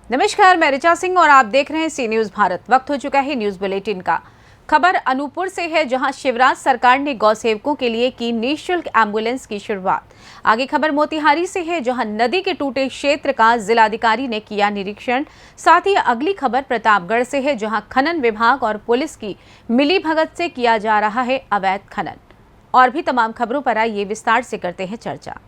नमस्कार, मैं ऋचा सिंह और आप देख रहे हैं सी न्यूज भारत। वक्त हो चुका है न्यूज बुलेटिन का। खबर अनूपपुर से है, जहां शिवराज सरकार ने गौ सेवकों के लिए की निःशुल्क एम्बुलेंस की शुरुआत। आगे खबर मोतिहारी से है, जहां नदी के टूटे क्षेत्र का जिलाधिकारी ने किया निरीक्षण। साथ ही अगली खबर प्रतापगढ़ से है, जहां खनन विभाग और पुलिस की मिलीभगत से किया जा रहा है अवैध खनन। और भी तमाम खबरों पर आइए विस्तार से करते हैं चर्चा।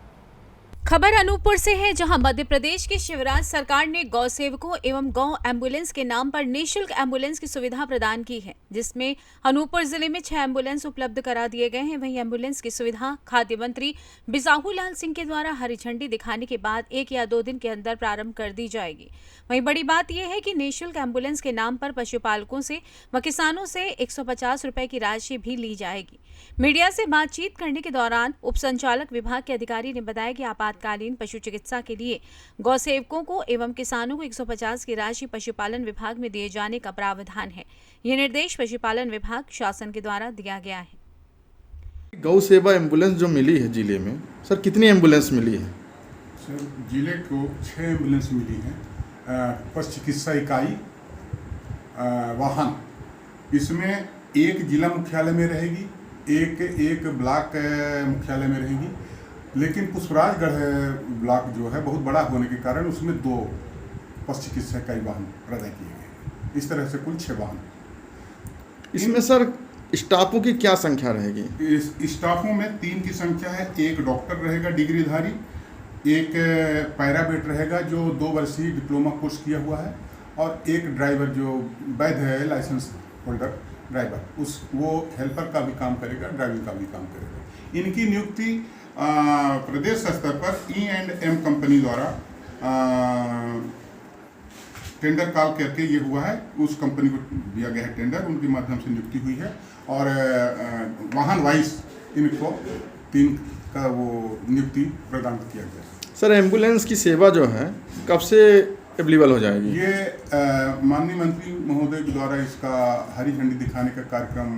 खबर अनूपपुर से है, जहां मध्य प्रदेश की शिवराज सरकार ने गौ सेवकों एवं गौ एम्बुलेंस के नाम पर निःशुल्क एम्बुलेंस की सुविधा प्रदान की है, जिसमें अनूपपुर जिले में 6 एम्बुलेंस उपलब्ध करा दिए गए हैं। वहीं एम्बुलेंस की सुविधा खाद्य मंत्री बिसाहू लाल सिंह के द्वारा हरी झंडी दिखाने के बाद 1 या 2 दिन के अंदर प्रारंभ कर दी जाएगी। वहीं बड़ी बात यह है कि निःशुल्क एम्बुलेंस के नाम पर पशुपालकों से व किसानों से 150 रुपए की राशि भी ली जाएगी। मीडिया से बातचीत करने के दौरान उप संचालक विभाग के अधिकारी ने बताया कि आपातकालीन पशु चिकित्सा के लिए गौ सेवकों को एवं किसानों को 150 की राशि पशुपालन विभाग में दिए जाने का प्रावधान है। ये निर्देश पशुपालन विभाग शासन के द्वारा दिया गया है। गौ सेवा एम्बुलेंस जो मिली है जिले में, सर कितनी एम्बुलेंस मिली है? सर जिले को 6 एम्बुलेंस मिली हैं। पशु चिकित्सा इकाई वाहन, इसमें एक जिला मुख्यालय में रहेगी, एक ब्लॉक मुख्यालय में रहेगी। लेकिन पुष्पराजगढ़ ब्लॉक जो है बहुत बड़ा होने के कारण उसमें 2 पशु चिकित्सा इकाई वाहन प्रदान किए गए हैं। इस तरह से कुल 6 वाहन। इसमें सर स्टाफों की क्या संख्या रहेगी? इस स्टाफों में 3 की संख्या है। एक डॉक्टर रहेगा डिग्रीधारी, एक पैरामेट रहेगा जो 2 वर्षीय डिप्लोमा कोर्स किया हुआ है, और एक ड्राइवर जो वैध है लाइसेंस होल्डर ड्राइवर, वो हेल्पर का भी काम करेगा, ड्राइविंग का भी काम करेगा। इनकी नियुक्ति प्रदेश स्तर पर E&M कंपनी द्वारा टेंडर कॉल करके ये हुआ है। उस कंपनी को दिया गया है टेंडर, उनके माध्यम से नियुक्ति हुई है। और वाहन वाइज इनको 3 का वो नियुक्ति प्रदान किया गया। सर एम्बुलेंस की सेवा जो है कब से अवेलेबल हो जाएगी? ये माननीय मंत्री महोदय के द्वारा इसका हरी झंडी दिखाने का कार्यक्रम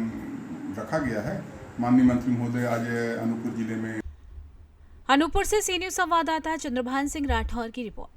रखा गया है। माननीय मंत्री महोदय आज अनूपपुर जिले में। अनूपपुर से सी न्यूज संवाददाता चंद्रभान सिंह राठौर की रिपोर्ट।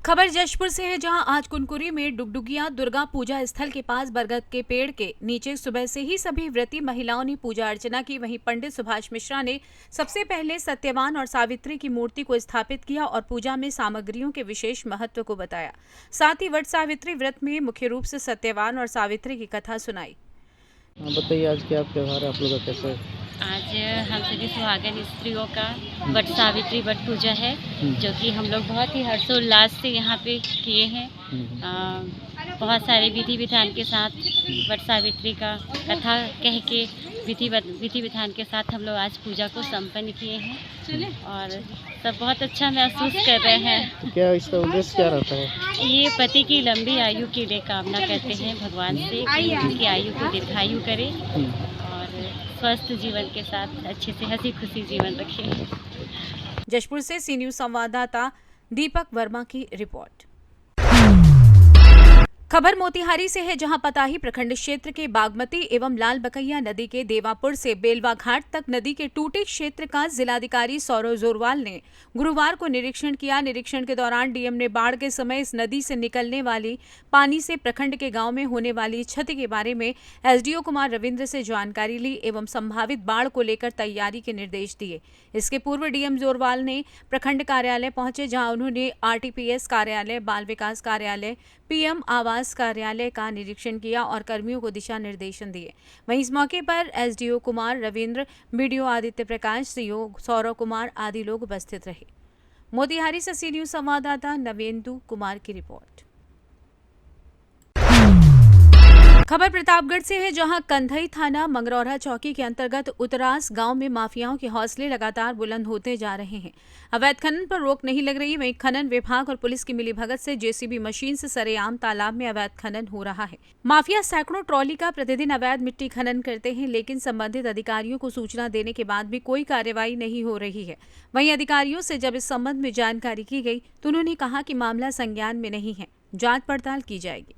खबर जशपुर से है, जहां आज कुनकुरी में डुगडुगिया दुर्गा पूजा स्थल के पास बरगद के पेड़ के नीचे सुबह से ही सभी व्रती महिलाओं ने पूजा अर्चना की। वहीं पंडित सुभाष मिश्रा ने सबसे पहले सत्यवान और सावित्री की मूर्ति को स्थापित किया और पूजा में सामग्रियों के विशेष महत्व को बताया। साथ ही वट सावित्री व्रत में मुख्य रूप से सत्यवान और सावित्री की कथा सुनाई। बताइए आज क्या त्योहार है आप लोग का? कैसे आज हम सभी सुहागन स्त्रियों का वट सावित्री वट पूजा है, जो कि हम लोग बहुत ही हर्षोल्लास से यहाँ पे किए हैं। बहुत सारे विधि विधान के साथ वट सावित्री का कथा कह के विधि विधान के साथ हम लोग आज पूजा को संपन्न किए हैं और सब बहुत अच्छा महसूस कर रहे हैं। तो क्या इसका उद्देश्य क्या रहता है? ये पति की लंबी आयु के लिए कामना करते हैं भगवान से कि उनकी आयु को दीर्घायु करे और स्वस्थ जीवन के साथ अच्छे से हंसी खुशी जीवन रखें। जशपुर से सी न्यूज संवाददाता दीपक वर्मा की रिपोर्ट। खबर मोतिहारी से है, जहां पताही प्रखंड क्षेत्र के बागमती एवं लाल बकैया नदी के देवापुर से बेलवा घाट तक नदी के टूटे क्षेत्र का जिलाधिकारी सौरव जोरवाल ने गुरुवार को निरीक्षण किया। निरीक्षण के दौरान डीएम ने बाढ़ के समय इस नदी से निकलने वाली पानी से प्रखंड के गांव में होने वाली क्षति के बारे में एसडीओ कुमार रविंद्र से जानकारी ली एवं संभावित बाढ़ को लेकर तैयारी के निर्देश दिए। इसके पूर्व डीएम जोरवाल ने प्रखंड कार्यालय पहुंचे, जहां उन्होंने आरटीपीएस कार्यालय, बाल विकास कार्यालय, पीएम आवास कार्यालय का निरीक्षण किया और कर्मियों को दिशा निर्देशन दिए। वहीं इस मौके पर एसडीओ कुमार रविंद्र, बीडीओ आदित्य प्रकाश, सीओ सौरव कुमार आदि लोग उपस्थित रहे। मोतिहारी से सी न्यूज संवाददाता नवेंदु कुमार की रिपोर्ट। खबर प्रतापगढ़ से है, जहां कंधई थाना मंगरौरा चौकी के अंतर्गत उतरास गांव में माफियाओं के हौसले लगातार बुलंद होते जा रहे हैं। अवैध खनन पर रोक नहीं लग रही। वहीं खनन विभाग और पुलिस की मिलीभगत से जेसीबी मशीन से सरेआम तालाब में अवैध खनन हो रहा है। माफिया सैकड़ों ट्रॉली का प्रतिदिन अवैध मिट्टी खनन करते हैं, लेकिन संबंधित अधिकारियों को सूचना देने के बाद भी कोई कार्रवाई नहीं हो रही है। वहीं अधिकारियों से जब इस संबंध में जानकारी की गई तो उन्होंने कहा कि मामला संज्ञान में नहीं है, जांच पड़ताल की जाएगी।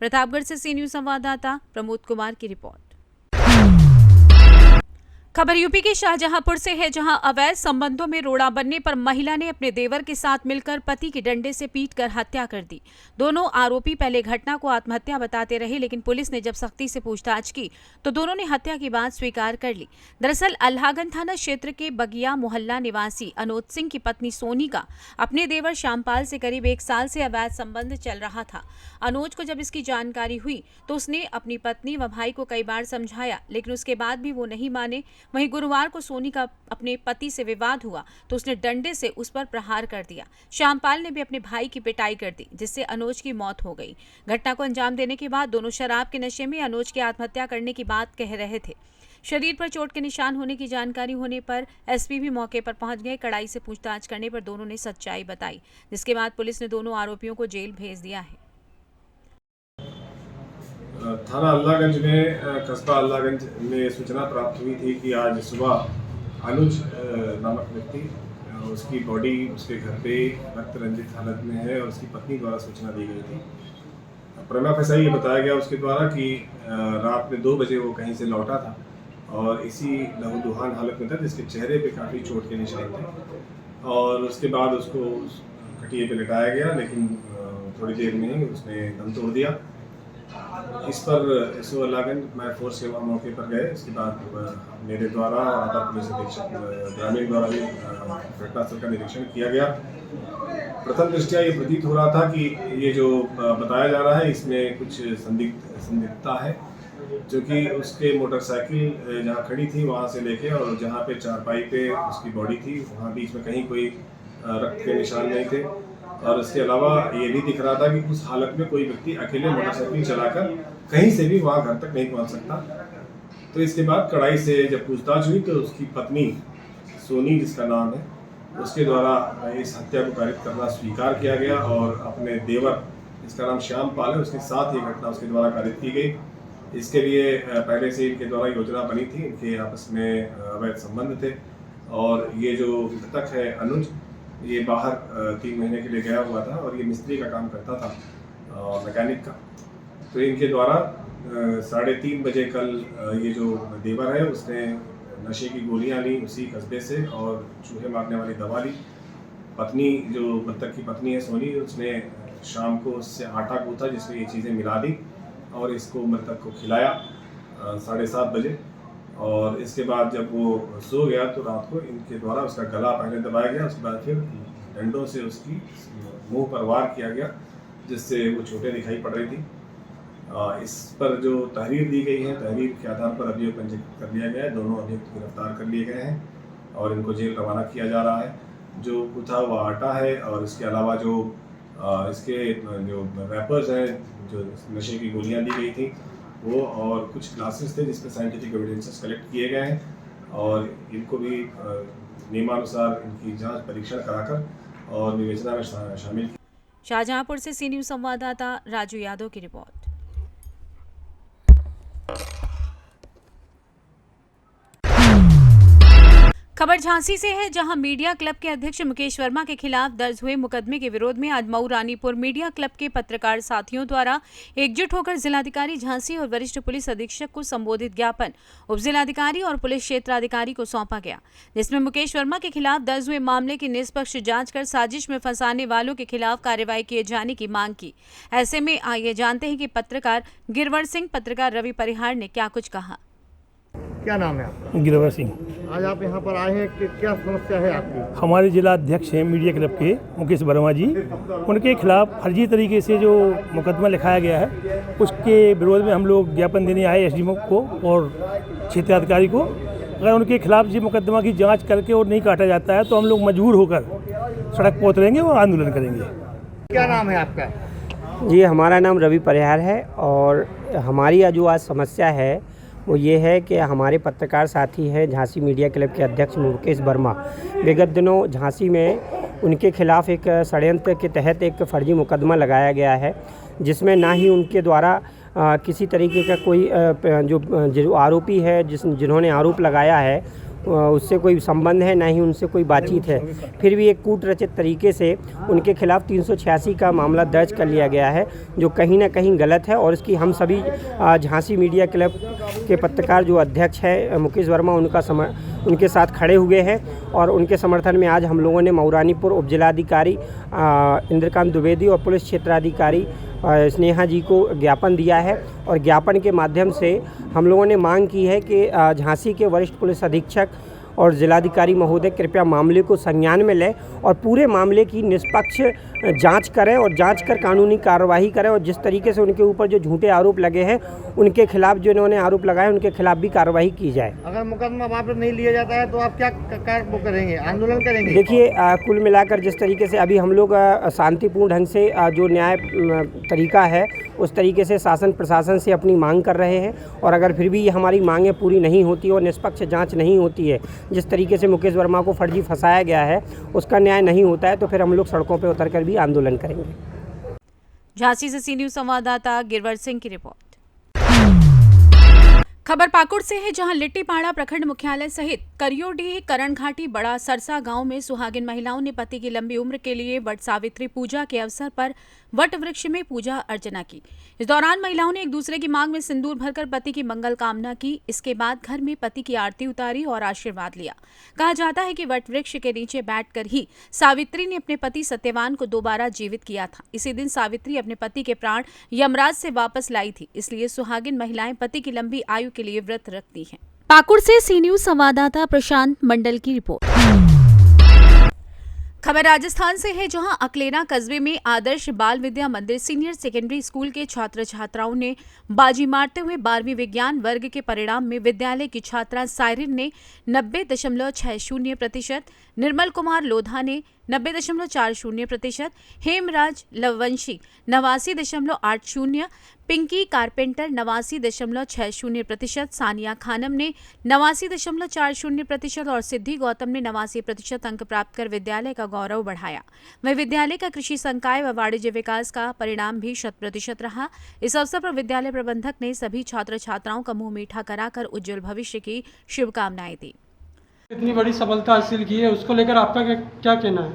प्रतापगढ़ से सी न्यूज संवाददाता प्रमोद कुमार की रिपोर्ट। खबर यूपी के शाहजहांपुर से है, जहां अवैध संबंधों में रोड़ा बनने पर महिला ने अपने देवर के साथ मिलकर पति की डंडे से पीटकर हत्या कर दी। दोनों आरोपी पहले घटना को आत्महत्या बताते रहे, लेकिन पुलिस ने जब सख्ती से पूछताछ की तो दोनों ने हत्या की बात स्वीकार कर ली। दरअसल अल्लाहगंज थाना क्षेत्र के बगिया मोहल्ला निवासी अनोज सिंह की पत्नी सोनी का अपने देवर श्यामपाल से करीब 1 साल से अवैध संबंध चल रहा था। अनोज को जब इसकी जानकारी हुई तो उसने अपनी पत्नी व भाई को कई बार समझाया, लेकिन उसके बाद भी वो नहीं माने। वहीं गुरुवार को सोनी का अपने पति से विवाद हुआ तो उसने डंडे से उस पर प्रहार कर दिया। श्यामपाल ने भी अपने भाई की पिटाई कर दी, जिससे अनोज की मौत हो गई। घटना को अंजाम देने के बाद दोनों शराब के नशे में अनोज की आत्महत्या करने की बात कह रहे थे। शरीर पर चोट के निशान होने की जानकारी होने पर एसपी भी मौके पर पहुंच गए। कड़ाई से पूछताछ करने पर दोनों ने सच्चाई बताई, जिसके बाद पुलिस ने दोनों आरोपियों को जेल भेज दिया है। थाना अल्लाहगंज में कस्बा अल्लाहगंज में सूचना प्राप्त हुई थी कि आज सुबह अनुज नामक व्यक्ति उसकी बॉडी उसके घर पे रक्त रंजित हालत में है और उसकी पत्नी द्वारा सूचना दी गई थी। प्रमा फैसा ये बताया गया उसके द्वारा कि रात में 2 बजे वो कहीं से लौटा था और इसी लहूलुहान हालत में था, जिसके चेहरे पे काफ़ी चोट के निशान थे और उसके बाद उसको खटिए पे लिटाया गया, लेकिन थोड़ी देर में ही उसने दम तोड़ दिया। इस पर एसओ अल्लाहगंज मैं फोर्स सेवा मौके पर गए। इसके बाद मेरे द्वारा और अपर पुलिस अधीक्षक ग्रामीण द्वारा भी घटनास्थल का निरीक्षण किया गया। प्रथम दृष्टया ये प्रतीत हो रहा था कि ये जो बताया जा रहा है इसमें कुछ संदिग्धता है, जो कि उसके मोटरसाइकिल जहाँ खड़ी थी वहाँ से लेके और जहाँ पे चारपाई पे उसकी बॉडी थी वहाँ बीच में कहीं कोई रक्त के निशान नहीं थे और इसके अलावा ये भी दिख रहा था कि उस हालत में कोई व्यक्ति अकेले मोटरसाइकिल चलाकर कहीं से भी वहाँ घर तक नहीं पहुँच सकता। तो इसके बाद कड़ाई से जब पूछताछ हुई तो उसकी पत्नी सोनी, जिसका नाम है, उसके द्वारा इस हत्या को कारित करना स्वीकार किया गया और अपने देवर, जिसका नाम श्यामपाल है, उसके साथ ये घटना उसके द्वारा कारित की गई। इसके लिए पहले से इनके द्वारा योजना बनी थी, इनके आपस में अवैध संबंध थे और ये जो मृतक है अनुज, ये बाहर 3 महीने के लिए गया हुआ था और ये मिस्त्री का काम करता था, मैकेनिक का। तो इनके द्वारा 3:30 बजे कल ये जो देवर है उसने नशे की गोलियां ली उसी कस्बे से और चूहे मारने वाली दवा ली। पत्नी, जो मृतक की पत्नी है सोनी, उसने शाम को उससे आटा गूंथा जिसमें ये चीज़ें मिला दी और इसको मृतक को खिलाया 7:30 बजे। और इसके बाद जब वो सो गया तो रात को इनके द्वारा उसका गला पहले दबाया गया, उसके बाद फिर डंडों से उसकी मुंह पर वार किया गया, जिससे वो चोटें दिखाई पड़ रही थी। इस पर जो तहरीर दी गई है, तहरीर के आधार पर अभियोग पंजीकृत कर लिया गया है। दोनों अभियुक्त गिरफ्तार कर लिए गए हैं और इनको जेल रवाना किया जा रहा है। जो गूथा हुआ आटा है और इसके अलावा जो इसके जो रैपर्स हैं, जो नशे की गोलियाँ दी गई थी वो, और कुछ ग्लासेस थे जिसमें साइंटिफिक एविडेंसेस कलेक्ट किए गए हैं और इनको भी नियमानुसार इनकी जांच परीक्षण कराकर और विवेचना में शामिल। शाहजहांपुर से सी न्यूज़ संवाददाता राजू यादव की रिपोर्ट। खबर झांसी से है, जहां मीडिया क्लब के अध्यक्ष मुकेश वर्मा के खिलाफ दर्ज हुए मुकदमे के विरोध में आज मऊ रानीपुर मीडिया क्लब के पत्रकार साथियों द्वारा एकजुट होकर जिलाधिकारी झांसी और वरिष्ठ पुलिस अधीक्षक को संबोधित ज्ञापन उप जिलाधिकारी और पुलिस क्षेत्राधिकारी को सौंपा गया, जिसमें मुकेश वर्मा के खिलाफ दर्ज हुए मामले की निष्पक्ष जांच कर साजिश में फंसाने वालों के खिलाफ कार्रवाई किए जाने की मांग की। ऐसे में आइए जानते हैं कि पत्रकार गिरवर सिंह, पत्रकार रवि परिहार ने क्या कुछ कहा। क्या नाम है आपका? गिरवर सिंह। आज आप यहाँ पर आए हैं कि क्या समस्या है आपकी? हमारे जिला अध्यक्ष हैं मीडिया क्लब के मुकेश वर्मा जी, उनके खिलाफ फर्जी तरीके से जो मुकदमा लिखाया गया है उसके विरोध में हम लोग ज्ञापन देने आए एसडीएम को और क्षेत्राधिकारी को। अगर उनके खिलाफ जी मुकदमा की जांच करके और नहीं काटा जाता है तो हम लोग मजबूर होकर सड़क पर उतरेंगे और आंदोलन करेंगे। क्या नाम है आपका? जी, हमारा नाम रवि परिहार है और हमारी जो आज समस्या है वो ये है कि हमारे पत्रकार साथी हैं झांसी मीडिया क्लब के अध्यक्ष मुकेश वर्मा। विगत दिनों झांसी में उनके खिलाफ एक षड्यंत्र के तहत एक फर्जी मुकदमा लगाया गया है, जिसमें ना ही उनके द्वारा किसी तरीके का कोई जो आरोपी है जिन्होंने आरोप लगाया है उससे कोई संबंध है, ना ही उनसे कोई बातचीत है। फिर भी एक कूट रचित तरीके से उनके खिलाफ 386 का मामला दर्ज कर लिया गया है, जो कहीं ना कहीं गलत है और इसकी हम सभी झांसी मीडिया क्लब के पत्रकार जो अध्यक्ष है मुकेश वर्मा उनके साथ खड़े हुए हैं और उनके समर्थन में आज हम लोगों ने मऊरानीपुर उपजिलाधिकारी इंद्रकांत द्विवेदी और पुलिस क्षेत्राधिकारी स्नेहा जी को ज्ञापन दिया है और ज्ञापन के माध्यम से हम लोगों ने मांग की है कि झांसी के वरिष्ठ पुलिस अधीक्षक और जिलाधिकारी महोदय कृपया मामले को संज्ञान में लें और पूरे मामले की निष्पक्ष जांच करें और जांच कर कानूनी कार्रवाई करें और जिस तरीके से उनके ऊपर जो झूठे आरोप लगे हैं उनके खिलाफ जो इन्होंने आरोप लगाए उनके खिलाफ भी कार्रवाई की जाए। अगर मुकदमा वापस नहीं लिया जाता है तो आप क्या वो करेंगे, आंदोलन करेंगे? देखिए कुल मिलाकर जिस तरीके से अभी हम लोग शांतिपूर्ण ढंग से जो न्याय तरीका है उस तरीके से शासन प्रशासन से अपनी मांग कर रहे हैं और अगर फिर भी हमारी मांगें पूरी नहीं होती और निष्पक्ष जांच नहीं होती है, जिस तरीके से मुकेश वर्मा को फर्जी फंसाया गया है उसका न्याय नहीं होता है, तो फिर हम लोग सड़कों पर उतरकर भी आंदोलन करेंगे। झांसी से सी न्यूज संवाददाता गिरवर सिंह की रिपोर्ट। खबर पाकुड़ से है, जहां लिट्टीपाड़ा प्रखंड मुख्यालय सहित करियोडीह, करणघाटी, बड़ा सरसा गांव में सुहागिन महिलाओं ने पति की लंबी उम्र के लिए वट सावित्री पूजा के अवसर पर वट वृक्ष में पूजा अर्चना की। इस दौरान महिलाओं ने एक दूसरे की मांग में सिंदूर भरकर पति की मंगल कामना की। इसके बाद घर में पति की आरती उतारी और आशीर्वाद लिया। कहा जाता है कि वट वृक्ष के नीचे बैठकर ही सावित्री ने अपने पति सत्यवान को दोबारा जीवित किया था। इसी दिन सावित्री अपने पति के प्राण यमराज से वापस लाई थी, इसलिए सुहागिन महिलाएं पति की लंबी आयु के लिए व्रत रखती हैं। पाकुड़ से सी न्यूज संवाददाता प्रशांत मंडल की रिपोर्ट। खबर राजस्थान से है, जहां अकलेरा कस्बे में आदर्श बाल विद्या मंदिर सीनियर सेकेंडरी स्कूल के छात्र छात्राओं ने बाजी मारते हुए 12वीं विज्ञान वर्ग के परिणाम में विद्यालय की छात्रा सायरिन ने 90.60%, निर्मल कुमार लोधा ने 90.40%, हेमराज लववंशी 89.80%, पिंकी कारपेंटर 89.60%, सानिया खानम ने 89.40% और सिद्धि गौतम ने 89% अंक प्राप्त कर विद्यालय का गौरव बढ़ाया। वहीं विद्यालय का कृषि संकाय व वाणिज्य विकास का परिणाम भी 100% रहा। इस अवसर पर विद्यालय प्रबंधक ने सभी छात्र छात्राओं का मुंह मीठा कराकर उज्जवल भविष्य की शुभकामनाएं दी। इतनी बड़ी सफलता हासिल की है, उसको लेकर आपका क्या कहना है?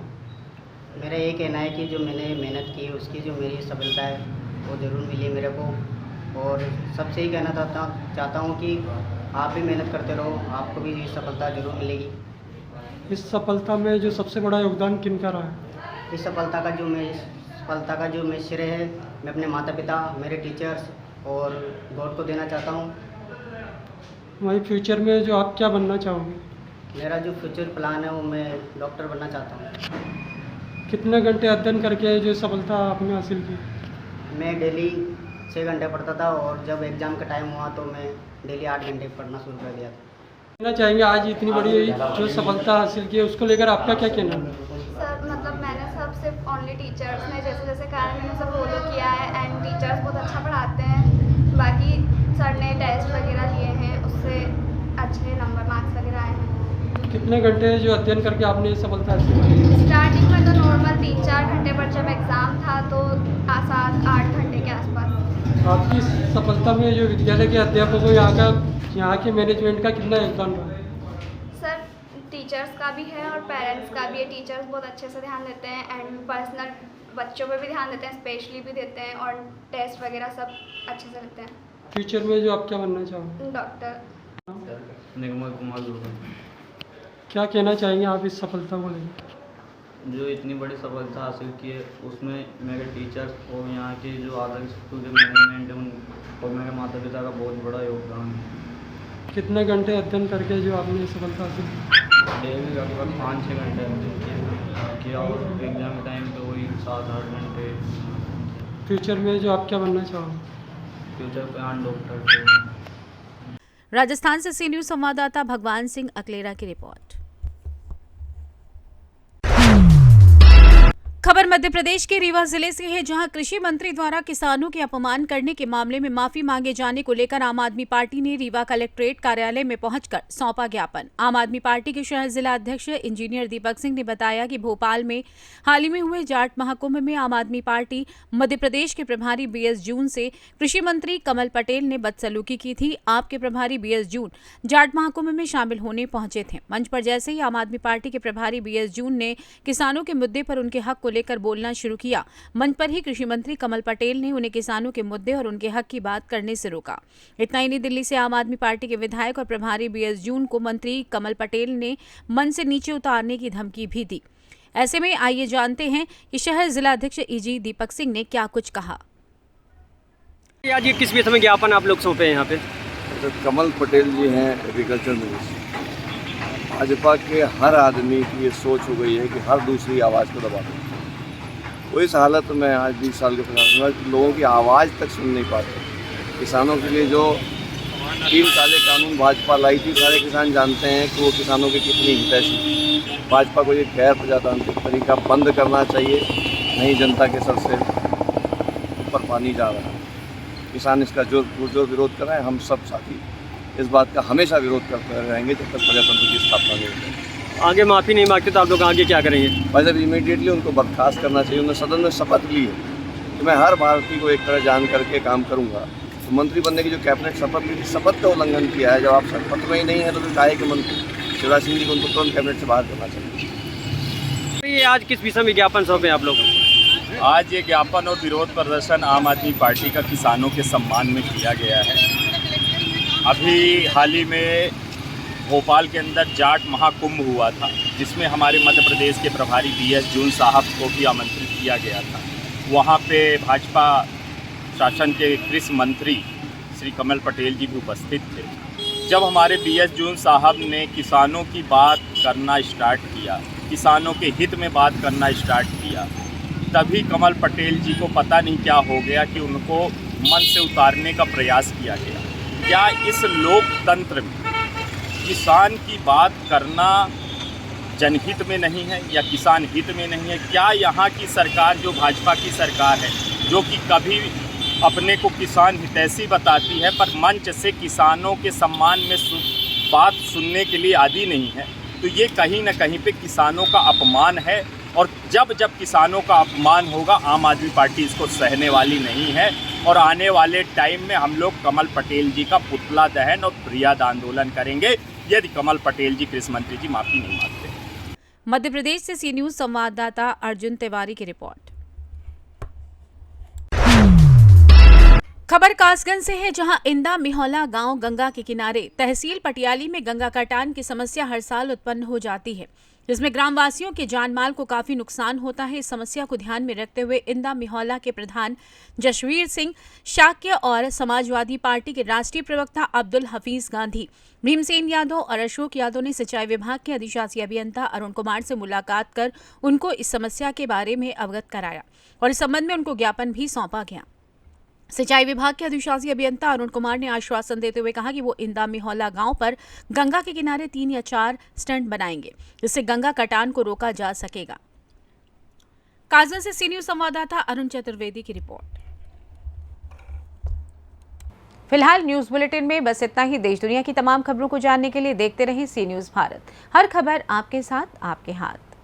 मेरा ये कहना है कि जो मैंने मेहनत की उसकी जो मेरी सफलता है वो ज़रूर मिली मेरे को, और सबसे ही कहना चाहता हूँ कि आप भी मेहनत करते रहो, आपको भी ये सफलता ज़रूर मिलेगी। इस सफलता में जो सबसे बड़ा योगदान किनका रहा है? इस सफलता का जो मैं श्रेय है मैं अपने माता पिता, मेरे टीचर्स और गॉड को देना चाहता हूँ। वही फ्यूचर में जो आप क्या बनना चाहोगे? मेरा जो फ्यूचर प्लान है वो मैं डॉक्टर बनना चाहता हूँ। कितने घंटे अध्ययन करके जो सफलता आपने हासिल की? मैं डेली 6 घंटे पढ़ता था और जब एग्ज़ाम का टाइम हुआ तो मैं डेली 8 घंटे पढ़ना शुरू कर दिया था। कहना चाहेंगे आज इतनी बड़ी जो सफलता हासिल की है उसको लेकर आपका क्या कहना है? सर मतलब मैंने सब सिर्फ ओनली टीचर्स ने जैसे कहा है मैंने सब फॉलो किया है एंड टीचर्स बहुत अच्छा पढ़ाते हैं। बाकी सर ने टेस्ट वगैरह लिए हैं, उससे अच्छे नंबर मार्क्स वगैरह आए हैं। कितने घंटे जो अध्ययन करके आपने ये सफलता हासिल की? स्टार्टिंग में तो नॉर्मल 3-4 घंटे, पर जब एग्ज़ाम था तो 7-8 घंटे के आसपास। आपकी सफलता में जो विद्यालय के अध्यापकों यहाँ के मैनेजमेंट का कितना योगदान रहा? सर टीचर्स का भी है और पेरेंट्स का भी है। टीचर्स बहुत अच्छे से ध्यान देते हैं एंड पर्सनल बच्चों पे भी ध्यान देते हैं, स्पेशली भी देते हैं और टेस्ट वगैरह सब अच्छे से लेते हैं। फ्यूचर में जो आप क्या बनना चाहोगे? डॉक्टर। निर्मल कुमार लोधा। क्या कहना चाहेंगे आप इस सफलता को लेकर? जो इतनी बड़ी सफलता हासिल की है उसमें मेरे टीचर्स और यहाँ के जो आदर्श स्कूल के मैनेजमेंट है और मेरे माता पिता का बहुत बड़ा योगदान है। कितने घंटे अध्ययन करके जो आपने ये सफलता हासिल की? डेली लगभग 5-6 घंटे अध्ययन किया और एग्जाम टाइम पे वही 7-8 घंटे। फ्यूचर में जो आप क्या बनना चाहोगे? Future plan doctor. राजस्थान से सी न्यूज संवाददाता भगवान सिंह अकलेरा की रिपोर्ट। खबर मध्य प्रदेश के रीवा जिले से है, जहां कृषि मंत्री द्वारा किसानों के अपमान करने के मामले में माफी मांगे जाने को लेकर आम आदमी पार्टी ने रीवा कलेक्ट्रेट कार्यालय में पहुंचकर सौंपा ज्ञापन। आम आदमी पार्टी के शहर जिला अध्यक्ष इंजीनियर दीपक सिंह ने बताया कि भोपाल में हाल ही में हुए जाट महाकुंभ में आम आदमी पार्टी मध्य प्रदेश के प्रभारी BS जून से कृषि मंत्री कमल पटेल ने बदसलूकी की थी। आपके प्रभारी BS जून जाट महाकुंभ में शामिल होने पहुंचे थे। मंच पर जैसे ही आम आदमी पार्टी के प्रभारी BS जून ने किसानों के मुद्दे पर उनके हक को लेकर बोलना शुरू किया। मंच पर ही कृषि मंत्री कमल पटेल ने उन्हें किसानों के मुद्दे और उनके हक की बात करने से रोका। इतना ही नहीं, दिल्ली से आम आदमी पार्टी के विधायक और प्रभारी BS जून को मंत्री कमल पटेल ने मंच से नीचे उतारने की धमकी भी दी। ऐसे में आइए जानते हैं कि शहर जिला अध्यक्ष EG दीपक सिंह ने क्या कुछ कहा। आज ये किस विषय में ज्ञापन आप लोग सौंपे हैं यहाँ पे? तो कमल पटेल जी हैं एग्रीकल्चर मिनिस्टर। भाजपा के हर आदमी की ये सोच हो गई है कि हर दूसरी आवाज़ को दबा दें। वो इस हालत में आज 20 साल के प्रधानमंत्री लोगों की आवाज़ तक सुन नहीं पाते। किसानों के लिए जो 3 काले कानून भाजपा लाई थी, सारे किसान जानते हैं कि वो किसानों के कितनी हितैषी। भाजपा को ये गैर प्रजातांत्रिक तरीका बंद करना चाहिए, नहीं जनता के सर से ऊपर पानी जा रहा है। किसान इसका जो विरोध कर रहे हैं, हम सब साथी इस बात का हमेशा विरोध करते रहेंगे जब तक प्रजातंत्र की स्थापना नहीं होगी। आगे माफ़ी नहीं मांगते तो आप लोग आगे क्या करेंगे? वैसे भी इमीडिएटली उनको बर्खास्त करना चाहिए। उन्होंने सदन में शपथ ली है कि मैं हर भारतीय को एक तरह जान करके काम करूँगा। तो मंत्री बनने की जो कैबिनेट शपथ ली थी, शपथ का उल्लंघन किया है। जब आप शपथ में ही नहीं है तो फिर काहे के मंत्री शिवराज सिंह जी को उनको तुरंत कैबिनेट से बाहर करना चाहिए। ये आज किस विषय में ज्ञापन सौंपे आप लोग? आज ये ज्ञापन और विरोध प्रदर्शन आम आदमी पार्टी का किसानों के सम्मान में किया गया है। अभी हाल ही में भोपाल के अंदर जाट महाकुंभ हुआ था, जिसमें हमारे मध्य प्रदेश के प्रभारी BS जून साहब को भी आमंत्रित किया गया था। वहाँ पे भाजपा शासन के कृषि मंत्री श्री कमल पटेल जी भी उपस्थित थे। जब हमारे BS जून साहब ने किसानों की बात करना स्टार्ट किया, किसानों के हित में बात करना स्टार्ट किया, तभी कमल पटेल जी को पता नहीं क्या हो गया कि उनको मंच से उतारने का प्रयास किया गया। क्या इस लोकतंत्र में किसान की बात करना जनहित में नहीं है या किसान हित में नहीं है? क्या यहाँ की सरकार जो भाजपा की सरकार है, जो कि कभी अपने को किसान हितैषी बताती है पर मंच से किसानों के सम्मान में बात सुनने के लिए आदी नहीं है, तो ये कहीं ना कहीं पे किसानों का अपमान है। और जब जब किसानों का अपमान होगा, आम आदमी पार्टी इसको सहने वाली नहीं है। और आने वाले टाइम में हम लोग कमल पटेल जी का पुतला दहन और फरियाद आंदोलन करेंगे यदि कमल पटेल जी कृषि मंत्री जी माफ़ी नहीं मांगते। मध्य प्रदेश से सी न्यूज़ संवाददाता अर्जुन तिवारी की रिपोर्ट। खबर कासगंज से है, जहां इंदा मिहौला गांव गंगा के किनारे तहसील पटियाली में गंगा कटान की समस्या हर साल उत्पन्न हो जाती है, जिसमें ग्रामवासियों के जान माल को काफी नुकसान होता है। इस समस्या को ध्यान में रखते हुए इंदा मिहौला के प्रधान जशवीर सिंह, शाक्य और समाजवादी पार्टी के राष्ट्रीय प्रवक्ता अब्दुल हफीज गांधी, भीमसेन यादव और अशोक यादव ने सिंचाई विभाग के अधिशासी अभियंता अरुण कुमार से मुलाकात कर उनको इस समस्या के बारे में अवगत कराया और इस संबंध में उनको ज्ञापन भी सौंपा गया। सिंचाई विभाग के अधिशासी अभियंता अरुण कुमार ने आश्वासन देते हुए कहा कि वो इंदा मिहौला गांव पर गंगा के किनारे 3 या 4 स्टैंड बनाएंगे, जिससे गंगा कटान को रोका जा सकेगा। कासगंज से सी न्यूज़ संवाददाता अरुण चतुर्वेदी की रिपोर्ट। फिलहाल न्यूज बुलेटिन में बस इतना ही। देश दुनिया की तमाम खबरों को जानने के लिए देखते रहें सी न्यूज़ भारत। हर खबर आपके साथ, आपके हाथ।